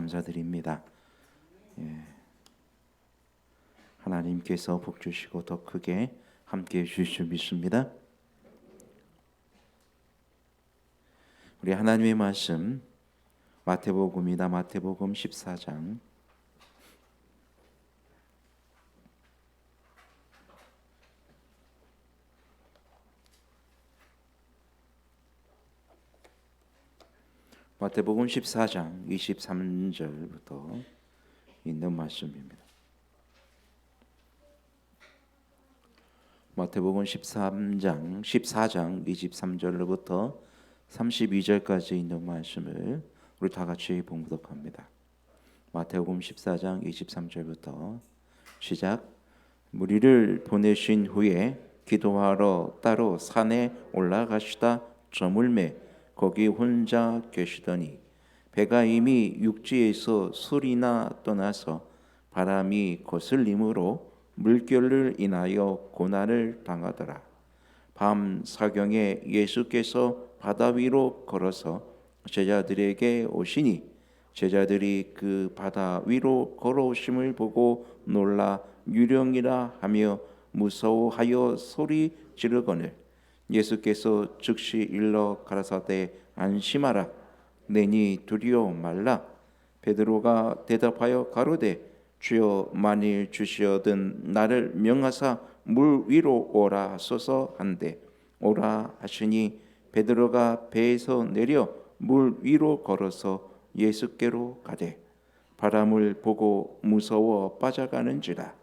감사드립니다. 예, 하나님께서 복 주시고 더 크게 함께해 주실 줄 믿습니다. 우리 하나님의 말씀 마태복음이다. 마태복음 14장 마태복음 14장 23절부터 있는 말씀입니다. 마태복음 14장 23절로부터 32절까지 있는 말씀을 우리 다 같이 봉독합니다. 마태복음 14장 23절부터 시작. 무리를 보내신 후에 기도하러 따로 산에 올라가시다 저물매 거기 혼자 계시더니 배가 이미 육지에서 술이나 떠나서 바람이 거슬림으로 물결을 인하여 고난을 당하더라. 밤 사경에 예수께서 바다 위로 걸어서 제자들에게 오시니 제자들이 그 바다 위로 걸어오심을 보고 놀라 유령이라 하며 무서워하여 소리 지르거늘 예수께서 즉시 일러 가라사대 안심하라 내니 두려워 말라. 베드로가 대답하여 가로되 주여 만일 주시어든 나를 명하사 물 위로 오라 하소서 한데 오라 하시니 베드로가 배에서 내려 물 위로 걸어서 예수께로 가되 바람을 보고 무서워 빠져가는지라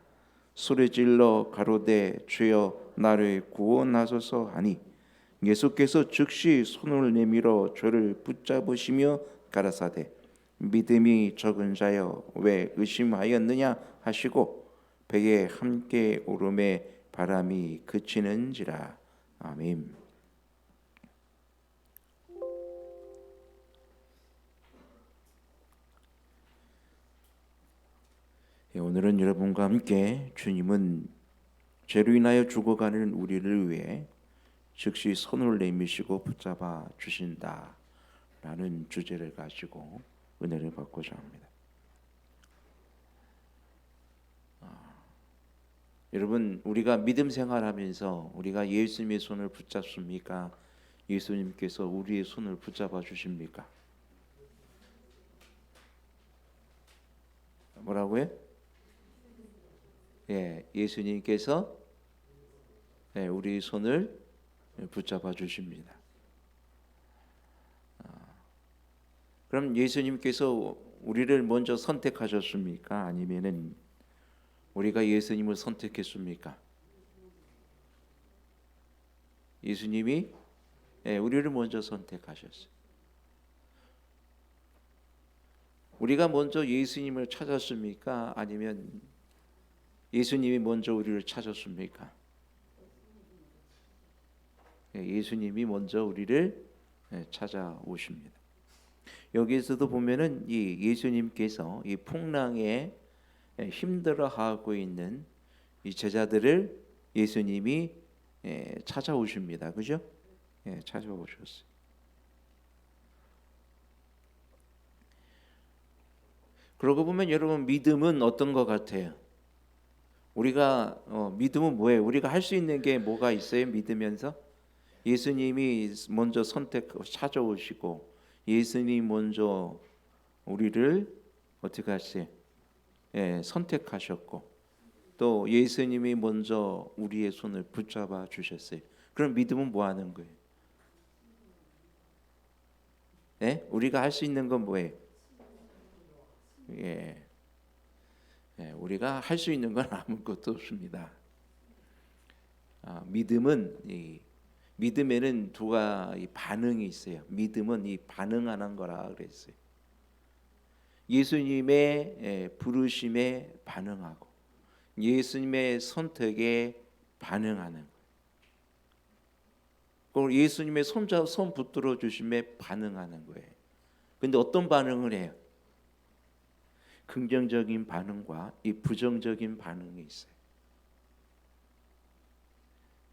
소리질러 가로되 주여 나를 구원하소서 하니 예수께서 즉시 손을 내밀어 저를 붙잡으시며 가라사대 믿음이 적은 자여 왜 의심하였느냐 하시고 배에 함께 오름에 바람이 그치는지라. 아멘. 오늘은 여러분과 함께 주님은 죄로 인하여 죽어가는 우리를 위해 즉시 손을 내미시고 붙잡아 주신다 라는 주제를 가지고 은혜를 받고자 합니다. 여러분, 우리가 믿음 생활하면서 우리가 예수님의 손을 붙잡습니까? 예수님께서 우리의 손을 붙잡아 주십니까? 뭐라고요? 예수님께서 우리 손을 붙잡아 주십니다. 그럼 예수님께서 우리를 먼저 선택하셨습니까? 아니면은 우리가 예수님을 선택했습니까? 예수님이 우리를 먼저 선택하셨어요. 우리가 먼저 예수님을 찾았습니까? 아니면 예수님이 먼저 우리를 찾았습니까? 예수님이 먼저 우리를 찾아오십니다. 여기에서도 보면은 이 예수님께서 이 풍랑에 힘들어하고 있는 이 제자들을 예수님이 찾아오십니다. 그죠? 찾아오셨어요. 그러고 보면 여러분 믿음은 어떤 것 같아요? 우리가 믿음은 뭐예요? 우리가 할 수 있는 게 뭐가 있어요? 믿으면서 예수님이 먼저 찾아오시고 예수님이 먼저 우리를 어떻게 하세요? 선택하셨고 또 예수님이 먼저 우리의 손을 붙잡아 주셨어요. 그럼 믿음은 뭐 하는 거예요? 우리가 할 수 있는 건 뭐예요? 우리가 할 수 있는 건 아무것도 없습니다. 믿음에는 두 가지 반응이 있어요. 믿음은 이 반응하는 거라 그랬어요. 예수님의 부르심에 반응하고 예수님의 선택에 반응하는 거예요. 예수님의 손 붙들어 주심에 반응하는 거예요. 근데 어떤 반응을 해요? 긍정적인 반응과 이 부정적인 반응이 있어요.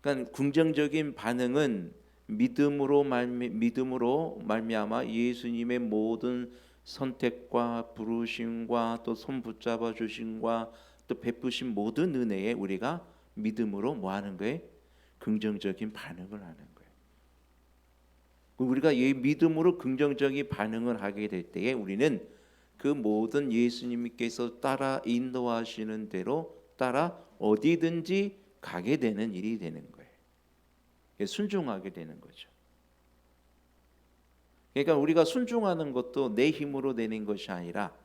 그러니까 긍정적인 반응은 믿음으로 말미암아 예수님의 모든 선택과 부르심과 또 손 붙잡아 주심과 또 베푸신 모든 은혜에 우리가 믿음으로 뭐 하는 거예요? 긍정적인 반응을 하는 거예요. 우리가 이 믿음으로 긍정적인 반응을 하게 될 때에 우리는 그 모든 예수님께서 따라 인도하시는 대로 따라 어디든지 가게 되는 일이 되는 거예요. 순종하게 되는 거죠. 그러니까 우리가 순종하는 것도 내 힘으로 되는 것이 아니라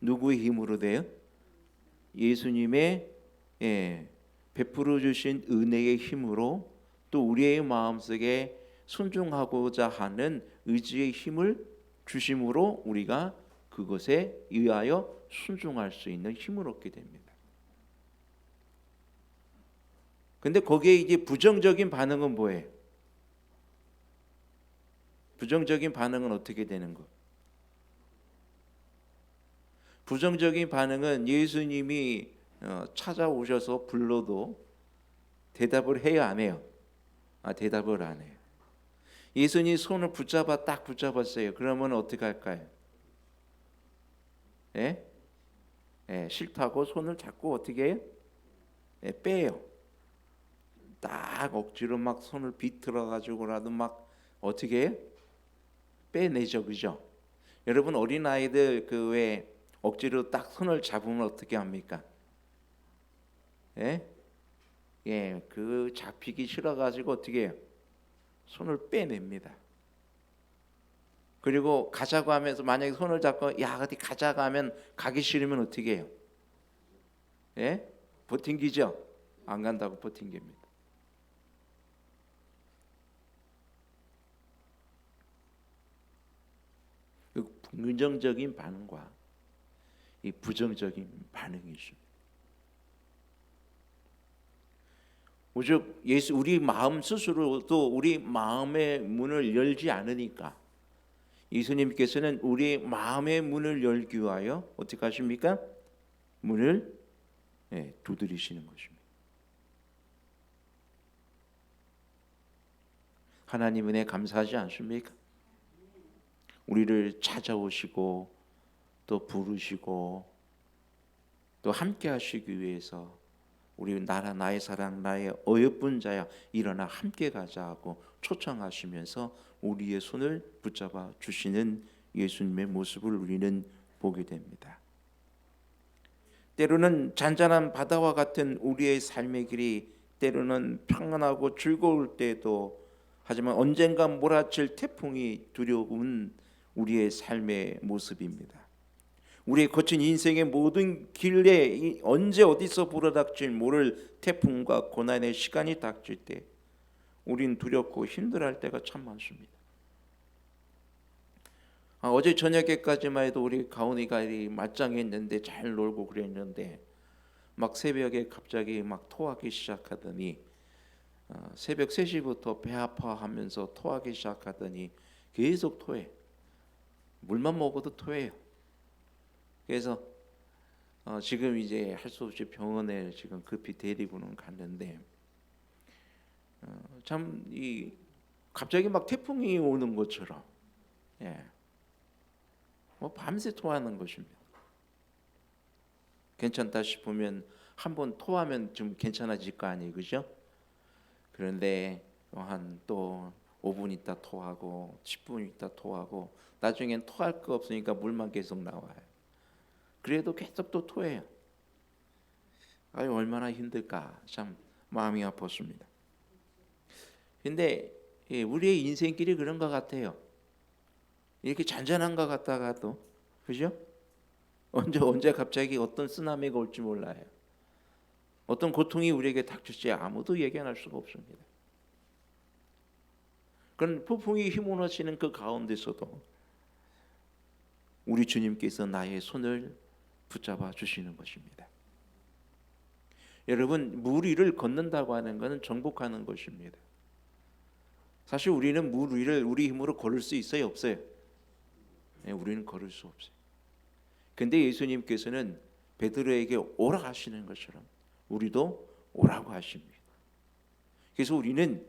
누구의 힘으로 돼요? 예수님의 베풀어 주신 은혜의 힘으로 또 우리의 마음속에 순종하고자 하는 의지의 힘을 주심으로 우리가 그것에 의하여 순종할 수 있는 힘을 얻게 됩니다. 근데 거기에 이제 부정적인 반응은 뭐예요? 부정적인 반응은 어떻게 되는 거? 부정적인 반응은 예수님이 찾아오셔서 불러도 대답을 해요, 안 해요? 대답을 안 해요. 예수님 손을 딱 붙잡았어요. 그러면 어떻게 할까요? 예? 싫다고 손을 잡고 어떻게 해요? 빼요. 딱 억지로 막 손을 비틀어 가지고라도 막 어떻게 해요? 빼내죠, 그죠? 여러분 어린 아이들 그 왜 억지로 딱 손을 잡으면 어떻게 합니까? 그 잡히기 싫어 가지고 어떻게 해요? 손을 빼냅니다. 그리고 가자고 하면서 만약에 손을 잡고 야 어디 가자고 하면 가기 싫으면 어떻게 해요? 버팅기죠? 안 간다고 버팅깁니다. 그 긍정적인 반응과 이 부정적인 반응이 있습니다. 오직 예수 우리 마음 스스로도 우리 마음의 문을 열지 않으니까 예수님께서는 우리 마음의 문을 열기 위하여 어떻게 하십니까? 문을 두드리시는 것입니다. 하나님 은혜 감사하지 않습니까? 우리를 찾아오시고 또 부르시고 또 함께 하시기 위해서 우리 나의 사랑 나의 어여쁜 자야 일어나 함께 가자 하고 초청하시면서 우리의 손을 붙잡아 주시는 예수님의 모습을 우리는 보게 됩니다. 때로는 잔잔한 바다와 같은 우리의 삶의 길이 때로는 평안하고 즐거울 때도 하지만 언젠가 몰아칠 태풍이 두려운 우리의 삶의 모습입니다. 우리의 거친 인생의 모든 길에 언제 어디서 불어닥칠 모를 태풍과 고난의 시간이 닥칠 때 우린 두렵고 힘들어할 때가 참 많습니다. 어제 저녁에까지만 해도 우리 가온이가 말짱했는데 잘 놀고 그랬는데 막 새벽에 갑자기 막 토하기 시작하더니 새벽 3시부터 배 아파하면서 토하기 시작하더니 계속 토해. 물만 먹어도 토해요. 그래서 지금 이제 할 수 없이 병원에 지금 급히 데리고는 갔는데 참 이 갑자기 막 태풍이 오는 것처럼 밤새 토하는 것입니다. 괜찮다 싶으면 한번 토하면 좀 괜찮아질 거 아니에요, 그죠? 그런데 한 또 5분 있다 토하고 10분 있다 토하고 나중엔 토할 거 없으니까 물만 계속 나와요. 그래도 계속 또 토해요. 얼마나 힘들까 참 마음이 아팠습니다. 근데 우리의 인생길이 그런 것 같아요. 이렇게 잔잔한 것 같다가도 그죠? 언제 갑자기 어떤 쓰나미가 올지 몰라요. 어떤 고통이 우리에게 닥칠지 아무도 예견할 수가 없습니다. 그런 폭풍이 휘몰아치는 그 가운데서도 우리 주님께서 나의 손을 붙잡아 주시는 것입니다. 여러분 물 위를 걷는다고 하는 것은 정복하는 것입니다. 사실 우리는 물 위를 우리 힘으로 걸을 수 있어요, 없어요? 우리는 걸을 수 없어요. 근데 예수님께서는 베드로에게 오라 하시는 것처럼 우리도 오라고 하십니다. 그래서 우리는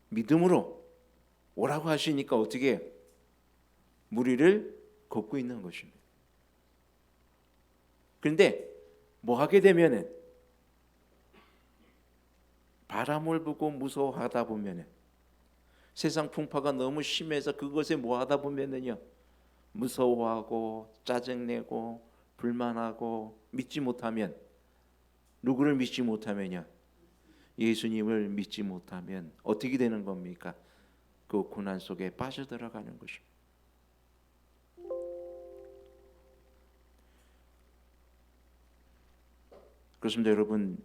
믿음으로 오라고 하시니까 어떻게 해요? 물 위를 걷고 있는 것입니다. 그런데 뭐 하게 되면은 바람을 보고 무서워하다 보면은 세상 풍파가 너무 심해서 그것에 뭐 하다 보면은요 무서워하고 짜증내고 불만하고 믿지 못하면 누구를 믿지 못하면요 예수님을 믿지 못하면 어떻게 되는 겁니까? 그 고난 속에 빠져들어가는 것입니다. 그렇습니다. 여러분,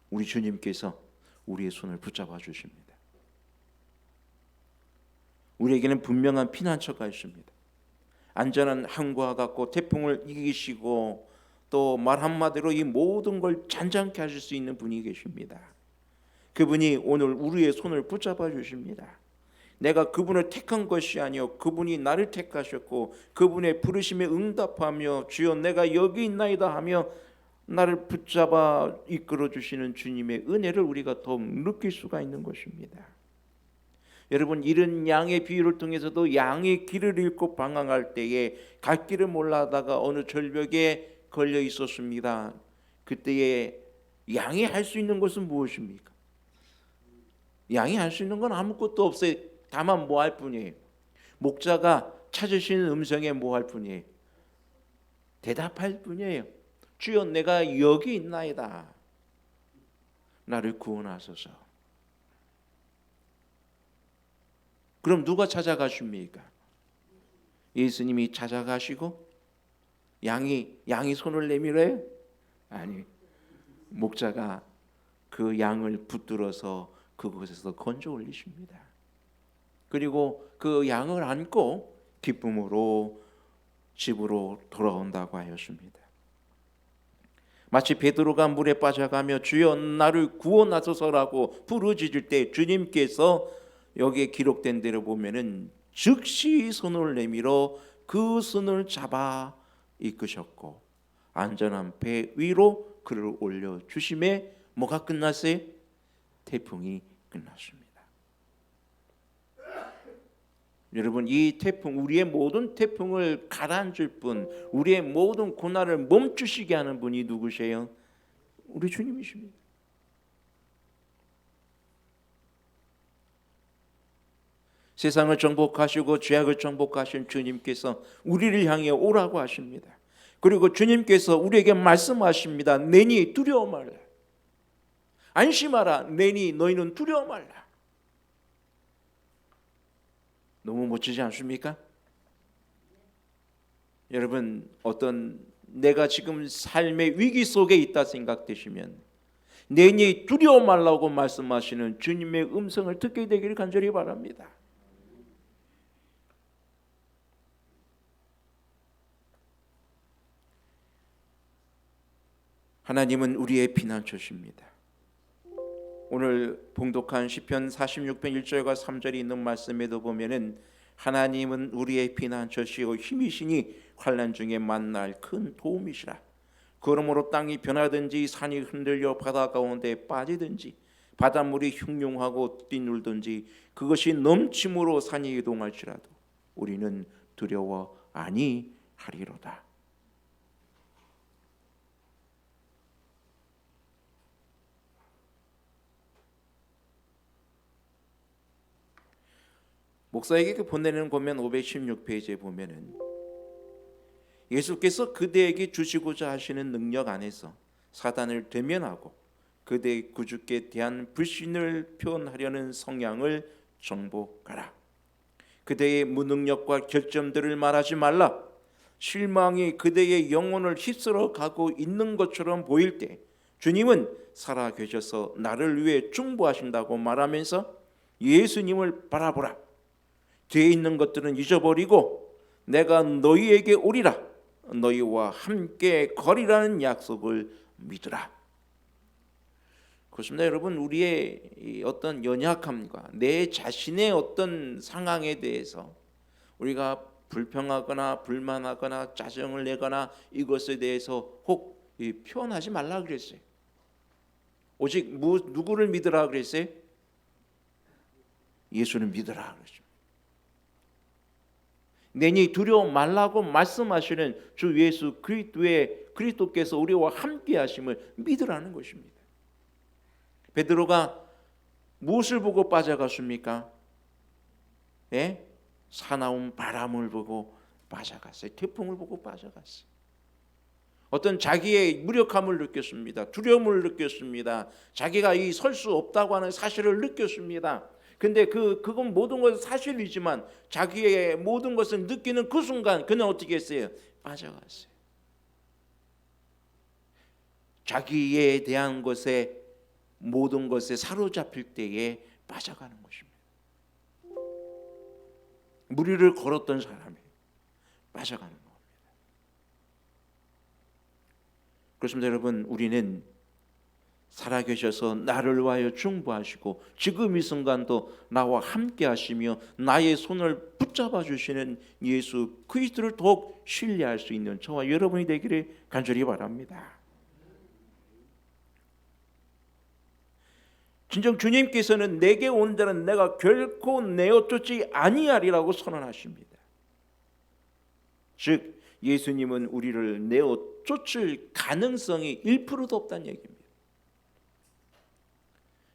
우리 주님께서 우리의 손을 붙잡아 주십니다. 우리에게는 분명한 피난처가 있습니다. 안전한 항구와 같고 태풍을 이기시고 또 말 한마디로 이 모든 걸 잔잔케 하실 수 있는 분이 계십니다. 그분이 오늘 우리의 손을 붙잡아 주십니다. 내가 그분을 택한 것이 아니요 그분이 나를 택하셨고 그분의 부르심에 응답하며 주여 내가 여기 있나이다 하며 나를 붙잡아 이끌어 주시는 주님의 은혜를 우리가 더욱 느낄 수가 있는 것입니다. 여러분, 이런 양의 비유를 통해서도 양이 길을 잃고 방황할 때에 갈 길을 몰라 하다가 어느 절벽에 걸려 있었습니다. 그때에 양이 할 수 있는 것은 무엇입니까? 양이 할 수 있는 건 아무것도 없어요. 다만 뭐 할 뿐이에요. 목자가 찾으시는 음성에 뭐 할 뿐이에요. 대답할 뿐이에요. 주여 내가 여기 있나이다. 나를 구원하소서. 그럼 누가 찾아가십니까? 예수님이 찾아가시고 양이 손을 내밀어요? 아니, 목자가 그 양을 붙들어서 그곳에서 건져 올리십니다. 그리고 그 양을 안고 기쁨으로 집으로 돌아온다고 하였습니다. 마치 베드로가 물에 빠져가며 주여 나를 구원하소서라고 부르짖을 때 주님께서 여기에 기록된 대로 보면은 즉시 손을 내밀어 그 손을 잡아 이끄셨고 안전한 배 위로 그를 올려 주심에 뭐가 끝났어요? 태풍이 끝났습니다. 여러분, 이 태풍, 우리의 모든 태풍을 가라앉을 분, 우리의 모든 고난을 멈추시게 하는 분이 누구세요? 우리 주님이십니다. 세상을 정복하시고 죄악을 정복하신 주님께서 우리를 향해 오라고 하십니다. 그리고 주님께서 우리에게 말씀하십니다. 내니 두려워 말라. 안심하라. 내니 너희는 두려워 말라. 너무 멋지지 않습니까? 여러분, 어떤 내가 지금 삶의 위기 속에 있다 생각되시면 내니 두려워 말라고 말씀하시는 주님의 음성을 듣게 되기를 간절히 바랍니다. 하나님은 우리의 피난처십니다. 오늘 봉독한 시편 46편 1절과 3절이 있는 말씀에도 보면은 하나님은 우리의 피난처시오 힘이시니 환난 중에 만날 큰 도움이시라. 그러므로 땅이 변하든지 산이 흔들려 바다 가운데 빠지든지 바닷물이 흉흉하고 뛰놀든지 그것이 넘침으로 산이 이동할지라도 우리는 두려워 아니하리로다. 목사에게 보내는 권면 516페이지에 보면은 예수께서 그대에게 주시고자 하시는 능력 안에서 사단을 대면하고 그대의 구주께 대한 불신을 표현하려는 성향을 정복하라. 그대의 무능력과 결점들을 말하지 말라. 실망이 그대의 영혼을 휩쓸어 가고 있는 것처럼 보일 때 주님은 살아 계셔서 나를 위해 중보하신다고 말하면서 예수님을 바라보라. 뒤에 있는 것들은 잊어버리고 내가 너희에게 오리라. 너희와 함께 거리라는 약속을 믿으라. 그렇습니다. 여러분, 우리의 어떤 연약함과 내 자신의 어떤 상황에 대해서 우리가 불평하거나 불만하거나 짜증을 내거나 이것에 대해서 혹 표현하지 말라 그랬어요. 오직 누구를 믿으라 그랬어요? 예수를 믿으라 그랬죠. 내니 두려워 말라고 말씀하시는 주 예수 그리스도께서 우리와 함께 하심을 믿으라는 것입니다. 베드로가 무엇을 보고 빠져갔습니까? 예? 사나운 바람을 보고 빠져갔어요. 태풍을 보고 빠져갔어요. 어떤 자기의 무력함을 느꼈습니다. 두려움을 느꼈습니다. 자기가 이 설 수 없다고 하는 사실을 느꼈습니다. 근데 그건 모든 것은 사실이지만 자기의 모든 것을 느끼는 그 순간 그는 어떻게 했어요? 빠져갔어요. 자기에 대한 것에 모든 것에 사로잡힐 때에 빠져가는 것입니다. 무리를 걸었던 사람이 빠져가는 겁니다. 그렇습니다. 여러분, 우리는 살아계셔서 나를 위하여 중보하시고 지금 이 순간도 나와 함께 하시며 나의 손을 붙잡아 주시는 예수 그리스도를 더욱 신뢰할 수 있는 저와 여러분이 되기를 간절히 바랍니다. 진정 주님께서는 내게 온 자는 내가 결코 내어 쫓지 아니하리라고 선언하십니다. 즉 예수님은 우리를 내어 쫓을 가능성이 1%도 없다는 얘기입니다.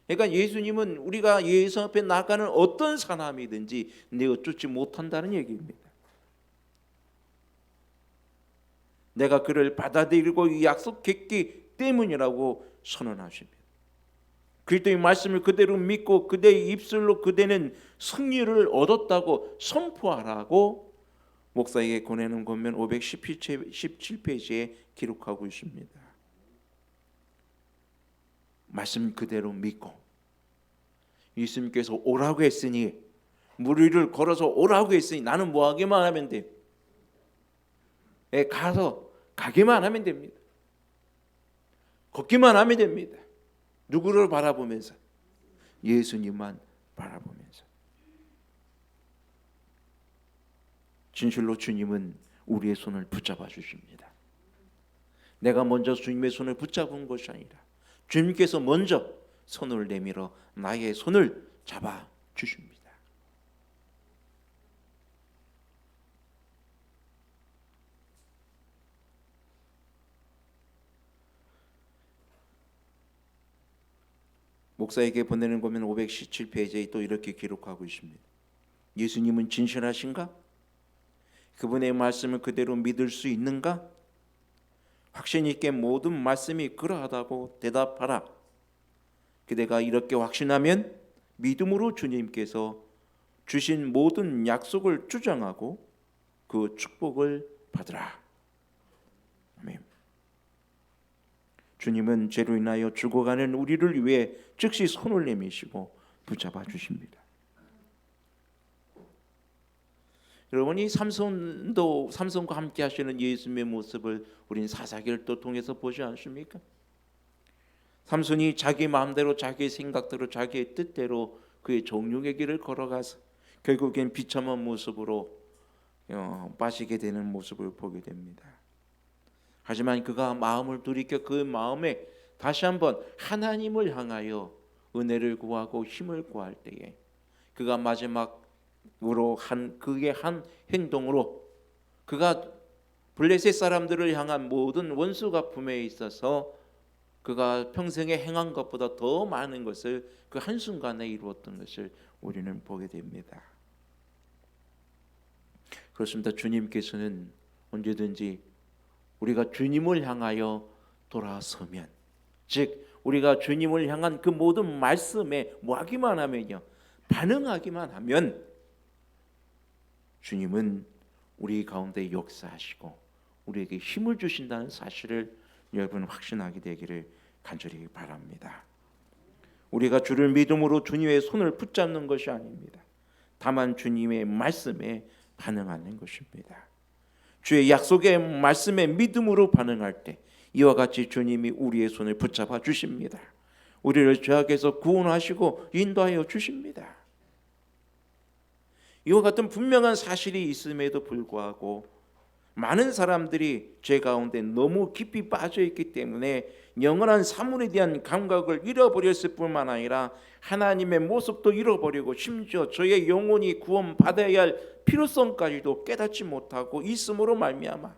그러니까 예수님은 우리가 예수 앞에 나가는 어떤 사람이든지 내어 쫓지 못한다는 얘기입니다. 내가 그를 받아들이고 약속했기 때문이라고 선언하십니다. 그리스도의 말씀을 그대로 믿고 그대의 입술로 그대는 승리를 얻었다고 선포하라고 목사에게 권하는 권면 517페이지에 기록하고 있습니다. 말씀 그대로 믿고 예수님께서 오라고 했으니 무리를 걸어서 오라고 했으니 나는 뭐 하기만 하면 돼. 가서 가기만 하면 됩니다. 걷기만 하면 됩니다. 누구를 바라보면서? 예수님만 바라보면서. 진실로 주님은 우리의 손을 붙잡아 주십니다. 내가 먼저 주님의 손을 붙잡은 것이 아니라 주님께서 먼저 손을 내밀어 나의 손을 잡아 주십니다. 목사에게 보내는 거면 517페이지에 또 이렇게 기록하고 있습니다. 예수님은 진실하신가? 그분의 말씀을 그대로 믿을 수 있는가? 확신 있게 모든 말씀이 그러하다고 대답하라. 그대가 이렇게 확신하면 믿음으로 주님께서 주신 모든 약속을 주장하고 그 축복을 받으라. 아멘. 주님은 죄로 인하여 죽어가는 우리를 위해 즉시 손을 내미시고 붙잡아 주십니다. 여러분이 삼손과 함께 하시는 예수님의 모습을 우리는 사사기를 또 통해서 보지 않습니까? 삼손이 자기 마음대로 자기의 생각대로 자기의 뜻대로 그의 정욕의 길을 걸어가서 결국엔 비참한 모습으로 빠지게 되는 모습을 보게 됩니다. 하지만 그가 마음을 돌이켜 그 마음에 다시 한번 하나님을 향하여 은혜를 구하고 힘을 구할 때에 그가 마지막으로 그의 한 행동으로 그가 블레셋 사람들을 향한 모든 원수 갚음에 있어서 그가 평생에 행한 것보다 더 많은 것을 그 한순간에 이루었던 것을 우리는 보게 됩니다. 그렇습니다. 주님께서는 언제든지 우리가 주님을 향하여 돌아서면, 즉 우리가 주님을 향한 그 모든 말씀에 뭐하기만 하면요, 반응하기만 하면 주님은 우리 가운데 역사하시고 우리에게 힘을 주신다는 사실을 여러분 확신하게 되기를 간절히 바랍니다. 우리가 주를 믿음으로 주님의 손을 붙잡는 것이 아닙니다. 다만 주님의 말씀에 반응하는 것입니다. 주의 약속의 말씀에 믿음으로 반응할 때 이와 같이 주님이 우리의 손을 붙잡아 주십니다. 우리를 죄악에서 구원하시고 인도하여 주십니다. 이와 같은 분명한 사실이 있음에도 불구하고 많은 사람들이 죄 가운데 너무 깊이 빠져 있기 때문에 영원한 사물에 대한 감각을 잃어버렸을 뿐만 아니라 하나님의 모습도 잃어버리고 심지어 저의 영혼이 구원받아야 할 필요성까지도 깨닫지 못하고 있음으로 말미암아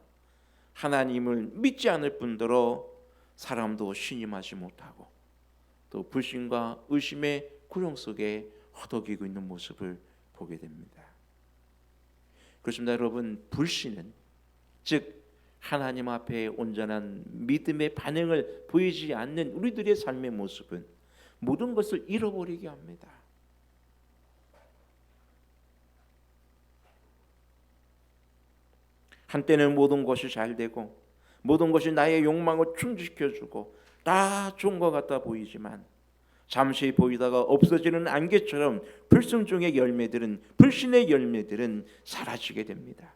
하나님을 믿지 않을 뿐더러 사람도 신임하지 못하고 또 불신과 의심의 구렁 속에 허덕이고 있는 모습을 보게 됩니다. 그렇습니다. 여러분, 불신은 즉 하나님 앞에 온전한 믿음의 반응을 보이지 않는 우리들의 삶의 모습은 모든 것을 잃어버리게 합니다. 한때는 모든 것이 잘 되고 모든 것이 나의 욕망을 충족시켜주고 다 좋은 것 같아 보이지만 잠시 보이다가 없어지는 안개처럼 불순종의 열매들은, 불신의 열매들은 사라지게 됩니다.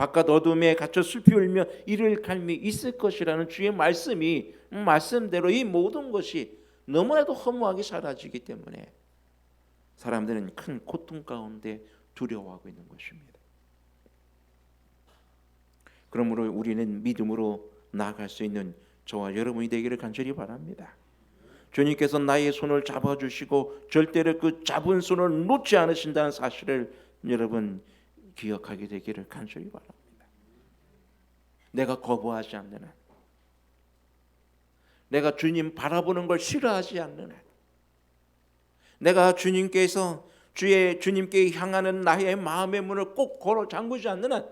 바깥 어둠에 갇혀 슬피 울며 이를 갈미 있을 것이라는 주의 말씀이 말씀대로 이 모든 것이 너무나도 허무하게 사라지기 때문에 사람들은 큰 고통 가운데 두려워하고 있는 것입니다. 그러므로 우리는 믿음으로 나아갈 수 있는 저와 여러분이 되기를 간절히 바랍니다. 주님께서 나의 손을 잡아주시고 절대로 그 잡은 손을 놓지 않으신다는 사실을 여러분 기억하게 되기를 간절히 바랍니다. 내가 거부하지 않는 한, 내가 주님 바라보는 걸 싫어하지 않는 한, 내가 주님께 향하는 나의 마음의 문을 꼭 걸어 잠그지 않는 한,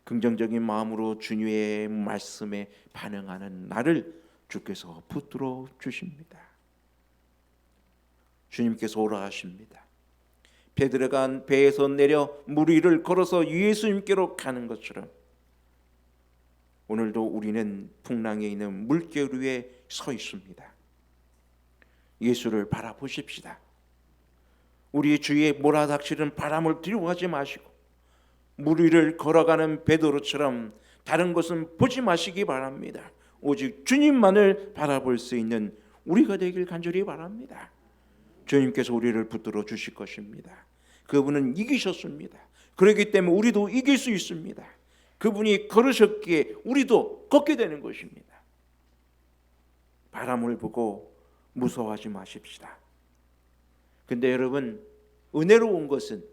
긍정적인 마음으로 주님의 말씀에 반응하는 나를 주께서 붙들어 주십니다. 주님께서 오라 하십니다. 베드로가 배에서 내려 물 위를 걸어서 예수님께로 가는 것처럼 오늘도 우리는 풍랑에 있는 물결 위에 서 있습니다. 예수를 바라보십시다. 우리 주위에 몰아닥치는 바람을 두려워하지 마시고 물 위를 걸어가는 베드로처럼 다른 것은 보지 마시기 바랍니다. 오직 주님만을 바라볼 수 있는 우리가 되길 간절히 바랍니다. 주님께서 우리를 붙들어 주실 것입니다. 그분은 이기셨습니다. 그렇기 때문에 우리도 이길 수 있습니다. 그분이 걸으셨기에 우리도 걷게 되는 것입니다. 바람을 보고 무서워하지 마십시다. 근데 여러분, 은혜로운 것은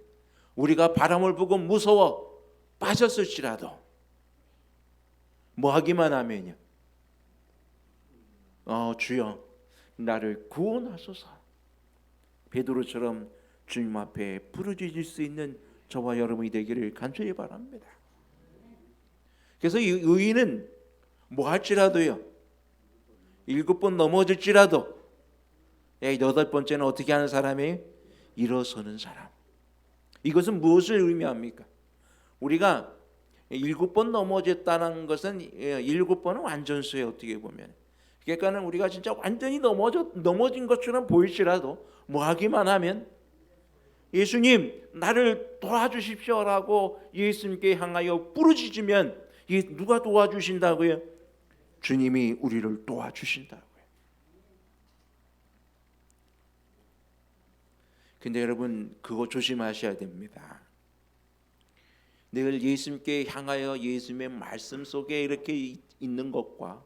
우리가 바람을 보고 무서워 빠졌을지라도 뭐 하기만 하면요, 주여 나를 구원하소서, 베드로처럼 주님 앞에 부르짖을 수 있는 저와 여러분이 되기를 간절히 바랍니다. 그래서 이 의인은 뭐 할지라도요, 7번 넘어질지라도 8번째는 어떻게 하는 사람이에요? 일어서는 사람. 이것은 무엇을 의미합니까? 우리가 7번 넘어졌다는 것은 7번은 완전수예요. 어떻게 보면. 그러니까 우리가 진짜 완전히 넘어진 것처럼 보일지라도 뭐 하기만 하면 예수님 나를 도와주십시오라고 예수님께 향하여 부르짖으면 누가 도와주신다고요? 주님이 우리를 도와주신다고요. 근데 여러분, 그거 조심하셔야 됩니다. 늘 예수님께 향하여 예수님의 말씀 속에 이렇게 있는 것과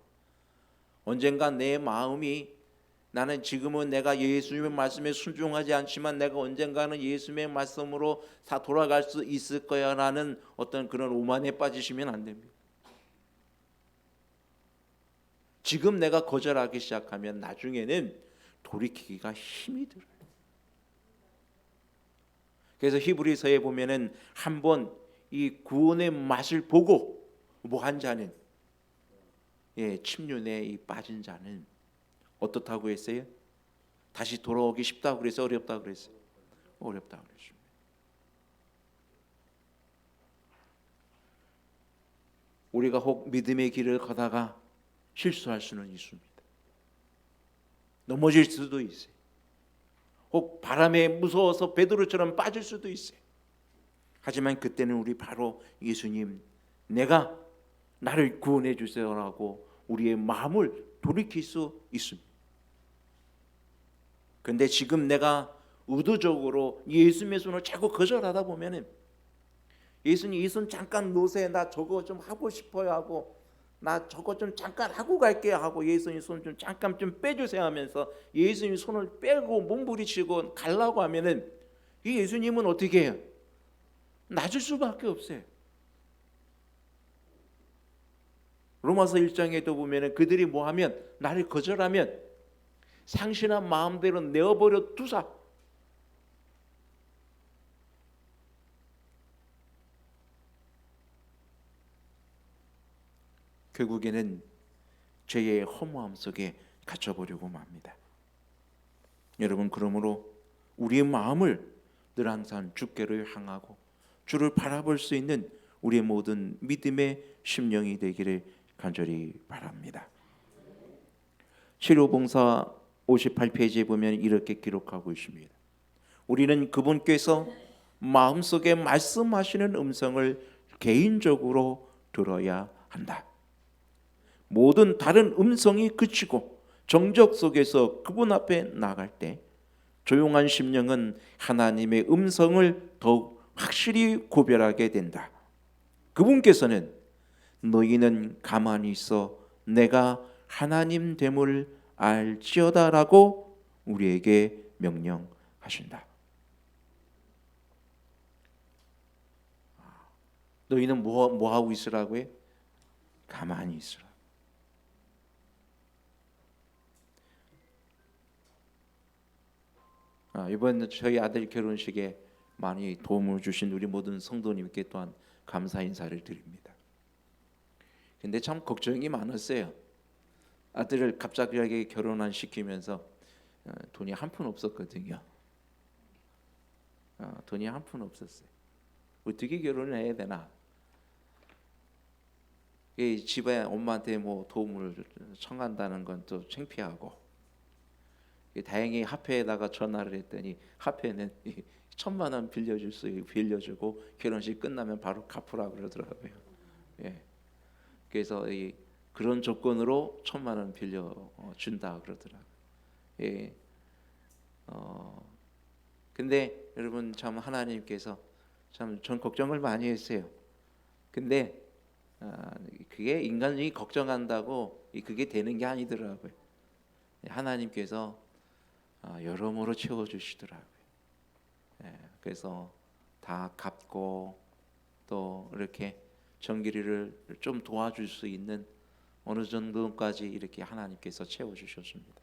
언젠가 내 마음이 나는 지금은 내가 예수님의 말씀에 순종하지 않지만 내가 언젠가는 예수님의 말씀으로 다 돌아갈 수 있을 거야 라는 어떤 그런 오만에 빠지시면 안 됩니다. 지금 내가 거절하기 시작하면 나중에는 돌이키기가 힘이 들어요. 그래서 히브리서에 보면은 한번 이 구원의 맛을 보고 뭐한 자는 침륜에 빠진 자는 어떻다고 했어요? 다시 돌아오기 쉽다고 그래서 어렵다고 그랬어요? 어렵다고 그랬습니다. 우리가 혹 믿음의 길을 걷다가 실수할 수는 있습니다. 넘어질 수도 있어요. 혹 바람에 무서워서 베드로처럼 빠질 수도 있어요. 하지만 그때는 우리 바로 예수님, 내가 나를 구원해 주세요라고 우리의 마음을 돌이킬 수 있습니다. 그런데 지금 내가 의도적으로 예수님의 손을 자꾸 거절하다 보면은 예수님 이 손 잠깐 놓으세요. 나 저거 좀 하고 싶어요 하고 나 저거 좀 잠깐 하고 갈게요 하고 예수님 손 좀 잠깐 좀 빼주세요 하면서 예수님 손을 빼고 몸부리치고 가려고 하면은 이 예수님은 어떻게 해요? 놔줄 수밖에 없어요. 로마서 1장에도 보면은 그들이 뭐하면 나를 거절하면 상신한 마음대로 내어버려 두사. 결국에는 죄의 허무함 속에 갇혀버리고 맙니다. 여러분, 그러므로 우리의 마음을 늘 항상 주께로 향하고 주를 바라볼 수 있는 우리의 모든 믿음의 심령이 되기를 간절히 바랍니다. 치료봉사 58페이지에 보면 이렇게 기록하고 있습니다. 우리는 그분께서 마음속에 말씀하시는 음성을 개인적으로 들어야 한다. 모든 다른 음성이 그치고 정적 속에서 그분 앞에 나갈 때 조용한 심령은 하나님의 음성을 더욱 확실히 구별하게 된다. 그분께서는 너희는 가만히 있어 내가 하나님 됨을 알지어다라고 우리에게 명령하신다. 너희는 뭐 하고 있으라고요? 가만히 있으라. 이번 저희 아들 결혼식에 많이 도움을 주신 우리 모든 성도님께 또한 감사 인사를 드립니다. 근데 참 걱정이 많았어요. 아들을 갑자기 결혼을 시키면서 돈이 한 푼 없었거든요. 돈이 한 푼 없었어요. 어떻게 결혼을 해야 되나? 집에 엄마한테 뭐 도움을 청한다는 건 또 창피하고, 다행히 화폐에다가 전화를 했더니 화폐는 1,000만 원 빌려주고 결혼식 끝나면 바로 갚으라고 그러더라고요. 예. 그래서 그런 조건으로 1,000만 원 빌려 준다 그러더라고요. 예. 근데 여러분 참 하나님께서 참 전 걱정을 많이 했어요. 근데 그게 인간이 걱정한다고 그게 되는 게 아니더라고요. 하나님께서 여러모로 채워주시더라고요. 그래서 다 갚고 또 이렇게 전기료를 좀 도와줄 수 있는 어느 정도까지 이렇게 하나님께서 채워주셨습니다.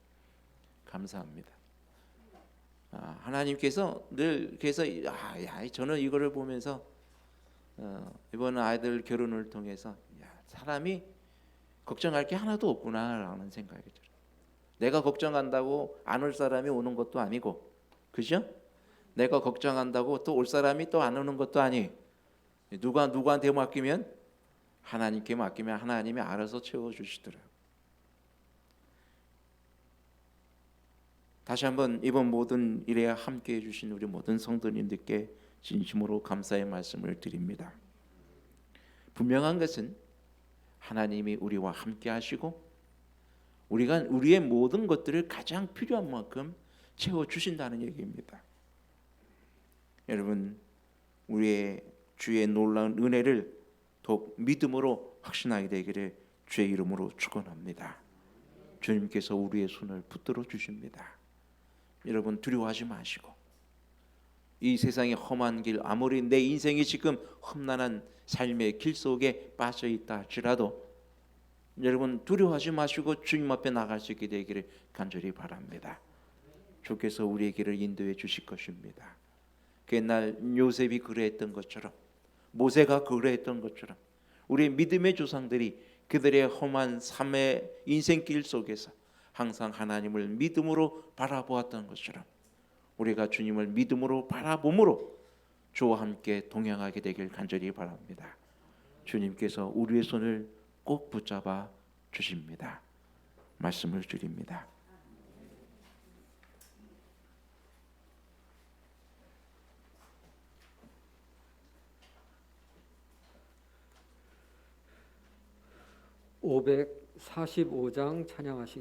감사합니다. 하나님께서 늘 그래서 저는 이거를 보면서 이번 아이들 결혼을 통해서 사람이 걱정할 게 하나도 없구나라는 생각이 들어요. 내가 걱정한다고 안 올 사람이 오는 것도 아니고, 그죠? 내가 걱정한다고 또 올 사람이 또 안 오는 것도 아니. 누구한테 맡기면 하나님께 맡기면 하나님이 알아서 채워주시더라고요. 다시 한번 이번 모든 일에 함께해 주신 우리 모든 성도님들께 진심으로 감사의 말씀을 드립니다. 분명한 것은 하나님이 우리와 함께 하시고 우리가 우리의 모든 것들을 가장 필요한 만큼 채워주신다는 얘기입니다. 여러분, 우리의 주의 놀라운 은혜를 더욱 믿음으로 확신하게 되기를 주의 이름으로 축원합니다. 주님께서 우리의 손을 붙들어 주십니다. 여러분, 두려워하지 마시고 이 세상의 험한 길, 아무리 내 인생이 지금 험난한 삶의 길 속에 빠져 있다 할지라도 여러분 두려워하지 마시고 주님 앞에 나갈 수 있게 되기를 간절히 바랍니다. 주께서 우리의 길을 인도해 주실 것입니다. 그 옛날 요셉이 그러했던 것처럼, 모세가 그러했던 것처럼 우리 믿음의 조상들이 그들의 험한 삶의 인생길 속에서 항상 하나님을 믿음으로 바라보았던 것처럼 우리가 주님을 믿음으로 바라봄으로 주와 함께 동행하게 되길 간절히 바랍니다. 주님께서 우리의 손을 꼭 붙잡아 주십니다. 말씀을 드립니다. (545장) 찬양하시